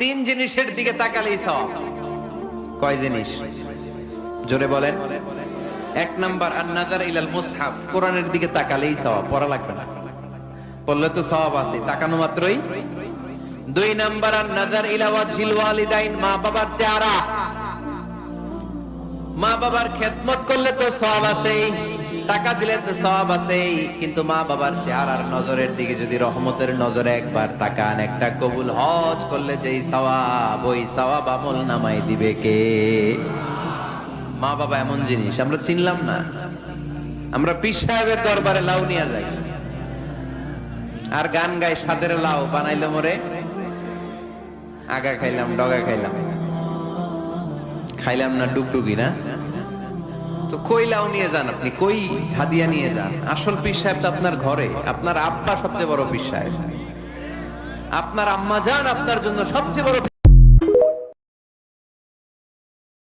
তিন জিনিসের দিকে তাকালেই সওয়াব। কয় জিনিস? জোরে বলেন। এক নাম্বার আন-নাযার ইলাল মুসহাফ, কোরআনের দিকে তাকালেই সওয়াব, পড়া লাগবে না, পড়লে তো সওয়াব আছে, তাকানো মাত্রই। দুই নাম্বার আন-নাযার ইলা ওয়াজহিল ওয়ালিদাইন, মা বাবার চেহারা, মা বাবার খেদমত করলে তো সওয়াব আছে, টাকা দিলে তো সওয়াব আছে, কিন্তু মা বাবার চেহারার নজরের দিকে যদি রহমতের নজরে একবার তাকান, একটা কবুল হজ করলে যেই সওয়াব, ওই সওয়াব আমল নামাই দিবে কে? মা বাবা এমন জিনিস আমরা চিনলাম না। আমরা পীর সাহেবের দরবারে লাউ নিয়ে যাই আর গান গাই, সাদের লাউ বানাইলো মোরে, আগা খাইলাম ডগা খাইলাম, খাইলাম না ডুগডুগি না। তো কই লাউ নিয়ে যান আপনি, কই হাদিয়া নিয়ে যান? আসল পীর সাহেব তো আপনার ঘরে। আপনার আব্বা সবচেয়ে বড় পীর সাহেব, আপনার আম্মা জান আপনার জন্য সবচেয়ে বড়